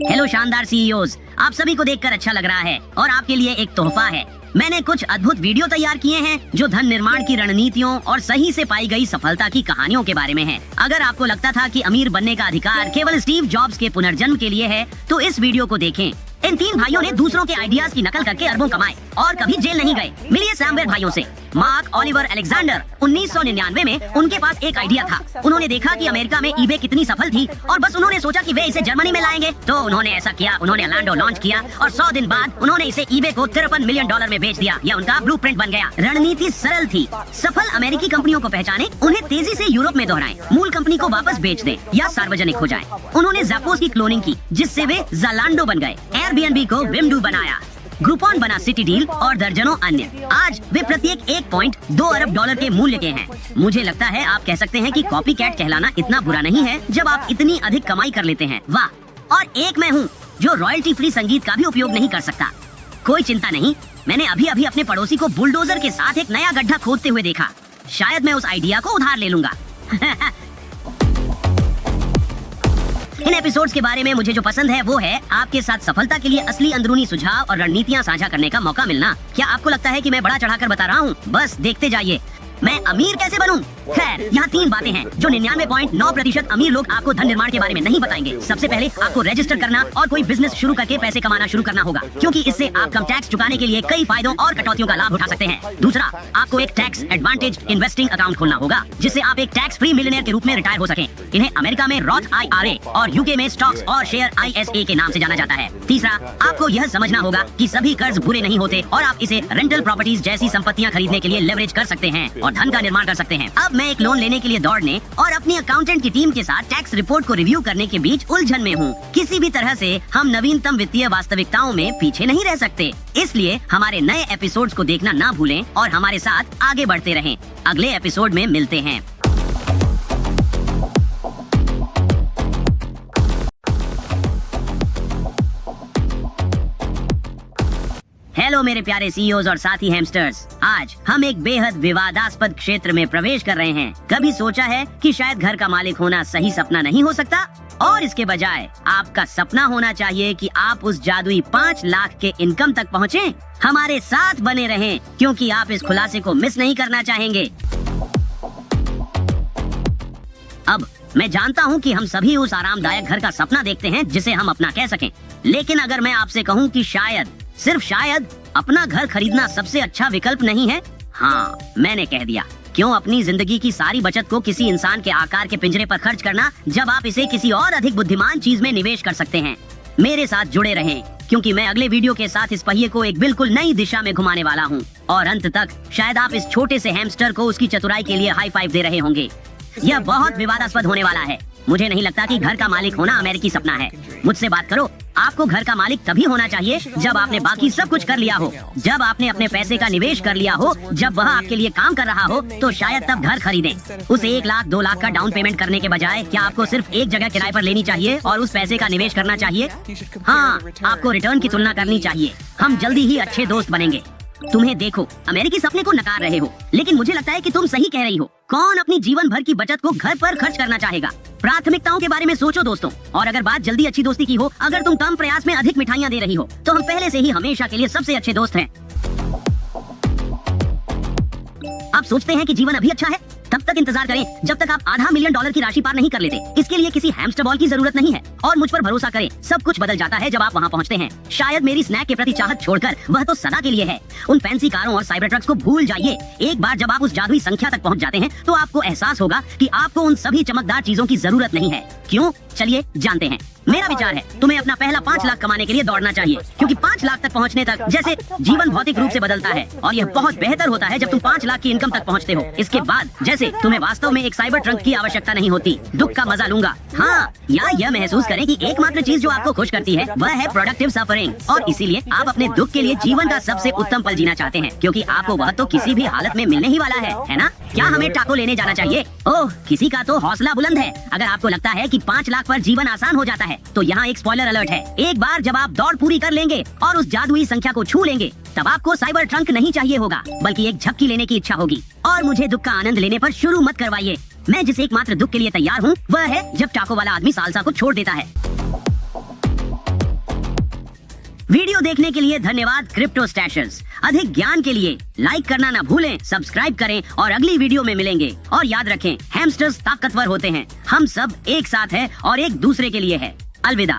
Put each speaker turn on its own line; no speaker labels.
Hello शानदार CEOs, आप सभी को देखकर अच्छा लग रहा है और आपके लिए एक तोहफा है। मैंने कुछ अद्भुत वीडियो तैयार किए हैं जो धन निर्माण की रणनीतियों और सही से पाई गई सफलता की कहानियों के बारे में है। अगर आपको लगता था कि अमीर बनने का अधिकार केवल स्टीव जॉब्स के पुनर्जन्म के लिए है तो इस वीडियो को देखें। इन 3 भाइयों ने दूसरों के आइडियाज की नकल करके अरबों कमाए और कभी जेल नहीं गए। मिलिए सैमवेल भाइयों से। मार्क ओलिवर अलेक्जेंडर 1999 में उनके पास एक आइडिया था। उन्होंने देखा कि अमेरिका में ईबे कितनी सफल थी और बस उन्होंने सोचा कि वे इसे जर्मनी में लाएंगे। तो उन्होंने ऐसा किया, उन्होंने ऑरलैंडो लॉन्च किया और 100 दिन बाद उन्होंने इसे ईबे को $53 मिलियन में बेच दिया। यह उनका ब्लूप्रिंट बन गया। रणनीति सरल थी, सफल अमेरिकी कंपनियों को पहचाने, उन्हें तेजी से यूरोप में दोहराएं, मूल कंपनी को वापस बेच दें या सार्वजनिक हो जाएं। उन्होंने ज़ापोस की क्लोनिंग की जिससे वे ज़ालांडो बन गए। एयरबीएनबी को विमडू बनाया, ग्रुपॉन बना सिटी डील और दर्जनों अन्य। आज वे प्रत्येक $1.2 अरब के मूल्य के हैं। मुझे लगता है आप कह सकते हैं कि कॉपी कैट कहलाना इतना बुरा नहीं है जब आप इतनी अधिक कमाई कर लेते हैं। वाह! और एक मैं हूँ जो रॉयल्टी फ्री संगीत का भी उपयोग नहीं कर सकता। कोई चिंता नहीं, मैंने अभी अभी अपने पड़ोसी को बुलडोजर के साथ एक नया गड्ढा खोदते हुए देखा। शायद मैं उस आइडिया को उधार ले लूंगा। इन एपिसोड्स के बारे में मुझे जो पसंद है वो है आपके साथ सफलता के लिए असली अंदरूनी सुझाव और रणनीतियाँ साझा करने का मौका मिलना। क्या आपको लगता है कि मैं बड़ा चढ़ाकर बता रहा हूँ? बस देखते जाइए। मैं अमीर कैसे बनूं? खैर, यहाँ 3 बातें हैं जो 99.9% अमीर लोग आपको धन निर्माण के बारे में नहीं बताएंगे। सबसे पहले आपको रजिस्टर करना और कोई बिजनेस शुरू करके पैसे कमाना शुरू करना होगा, क्योंकि इससे आप कम टैक्स चुकाने के लिए कई फायदों और कटौतियों का लाभ उठा सकते हैं। दूसरा, आपको एक टैक्स एडवांटेज इन्वेस्टिंग अकाउंट खोलना होगा जिससे आप एक टैक्स फ्री मिलियनेयर के रूप में रिटायर हो सकें। इन्हें अमेरिका में रॉथ IRA और यूके में स्टॉक्स और शेयर ISA के नाम से जाना जाता है। तीसरा, आपको यह समझना होगा कि सभी कर्ज बुरे नहीं होते और आप इसे रेंटल प्रॉपर्टीज जैसी संपत्तियां खरीदने के लिए लेवरेज कर सकते हैं और धन का निर्माण कर सकते हैं। अब मैं एक लोन लेने के लिए दौड़ने और अपनी अकाउंटेंट की टीम के साथ टैक्स रिपोर्ट को रिव्यू करने के बीच उलझन में हूँ। किसी भी तरह से हम नवीनतम वित्तीय वास्तविकताओं में पीछे नहीं रह सकते। इसलिए हमारे नए एपिसोड्स को देखना ना भूलें और हमारे साथ आगे बढ़ते रहें। अगले एपिसोड में मिलते हैं। हेलो मेरे प्यारे सीईओज और साथी हैमस्टर्स, आज हम एक बेहद विवादास्पद क्षेत्र में प्रवेश कर रहे हैं। कभी सोचा है कि शायद घर का मालिक होना सही सपना नहीं हो सकता और इसके बजाय आपका सपना होना चाहिए कि आप उस जादुई 5 लाख के इनकम तक पहुँचे। हमारे साथ बने रहें क्योंकि आप इस खुलासे को मिस नहीं करना चाहेंगे। अब मैं जानता हूँ कि हम सभी उस आरामदायक घर का सपना देखते हैं जिसे हम अपना कह सकें, लेकिन अगर मैं आपसे कहूँ कि शायद, सिर्फ शायद, अपना घर खरीदना सबसे अच्छा विकल्प नहीं है। हाँ, मैंने कह दिया। क्यों अपनी जिंदगी की सारी बचत को किसी इंसान के आकार के पिंजरे पर खर्च करना जब आप इसे किसी और अधिक बुद्धिमान चीज में निवेश कर सकते हैं। मेरे साथ जुड़े रहें क्योंकि मैं अगले वीडियो के साथ इस पहिए को एक बिल्कुल नई दिशा में घुमाने वाला हूँ और अंत तक शायद आप इस छोटे से हैमस्टर को उसकी चतुराई के लिए हाई फाइव दे रहे होंगे। यह बहुत विवादास्पद होने वाला है। मुझे नहीं लगता कि घर का मालिक होना अमेरिकी सपना है। मुझसे बात करो। आपको घर का मालिक तभी होना चाहिए जब आपने बाकी सब कुछ कर लिया हो, जब आपने अपने पैसे का निवेश कर लिया हो, जब वह आपके लिए काम कर रहा हो, तो शायद तब घर खरीदें। उस 1 लाख 2 लाख का डाउन पेमेंट करने के बजाय क्या आपको सिर्फ एक जगह किराए पर लेनी चाहिए और उस पैसे का निवेश करना चाहिए? हाँ, आपको रिटर्न की तुलना करनी चाहिए। हम जल्दी ही अच्छे दोस्त बनेंगे। तुम्हें देखो, अमेरिकी सपने को नकार रहे हो, लेकिन मुझे लगता है कि तुम सही कह रही हो। कौन अपनी जीवन भर की बचत को घर पर खर्च करना चाहेगा? प्राथमिकताओं के बारे में सोचो दोस्तों। और अगर बात जल्दी अच्छी दोस्ती की हो, अगर तुम कम प्रयास में अधिक मिठाइयाँ दे रही हो, तो हम पहले से ही हमेशा के लिए सबसे अच्छे दोस्त हैं। आप सोचते हैं कि जीवन अभी अच्छा है? तब तक इंतजार करें जब तक आप $500 मिलियन की राशि पार नहीं कर लेते। इसके लिए किसी हैमस्टर बॉल की जरूरत नहीं है और मुझ पर भरोसा करें, सब कुछ बदल जाता है जब आप वहाँ पहुँचते हैं। शायद मेरी स्नैक के प्रति चाहत छोड़कर वह तो सदा के लिए है। उन फैंसी कारों और साइबर ट्रक्स को भूल जाइए। एक बार जब आप उस जादुई संख्या तक पहुँच जाते हैं तो आपको एहसास होगा कि आपको उन सभी चमकदार चीजों की जरूरत नहीं है। क्यों? चलिए जानते हैं। मेरा विचार है तुम्हें अपना पहला 5 लाख कमाने के लिए दौड़ना चाहिए, क्योंकि 5 लाख तक पहुंचने तक जैसे जीवन भौतिक रूप से बदलता है और यह बहुत बेहतर होता है जब तुम 5 लाख की इनकम तक पहुंचते हो। इसके बाद जैसे तुम्हें वास्तव में एक साइबर ट्रक की आवश्यकता नहीं होती। दुख का मजा लूंगा, हाँ, या यह महसूस करें कि एकमात्र चीज जो आपको खुश करती है वह है प्रोडक्टिव सफरिंग, और इसीलिए आप अपने दुख के लिए जीवन का सबसे उत्तम पल जीना चाहते हैं, क्योंकि आपको वह तो किसी भी हालत में मिलने ही वाला है ना? क्या हमें टाको लेने जाना चाहिए? ओह, किसी का तो हौसला बुलंद है। अगर आपको लगता है कि 5 लाख पर जीवन आसान हो जाता है तो यहाँ एक स्पॉइलर अलर्ट है। एक बार जब आप दौड़ पूरी कर लेंगे और उस जादुई संख्या को छू लेंगे, तब आपको साइबर ट्रंक नहीं चाहिए होगा, बल्कि एक झपकी लेने की इच्छा होगी। और मुझे दुख का आनंद लेने पर शुरू मत करवाइए। मैं जिस एकमात्र दुख के लिए तैयार हूँ वह है जब टाको वाला आदमी सालसा को छोड़ देता है। वीडियो देखने के लिए धन्यवाद क्रिप्टो स्टैशर्स। अधिक ज्ञान के लिए लाइक करना ना भूलें, सब्सक्राइब करें और अगली वीडियो में मिलेंगे। और याद रखें, हैमस्टर्स ताकतवर होते हैं, हम सब एक साथ हैं और एक दूसरे के लिए है। अलविदा।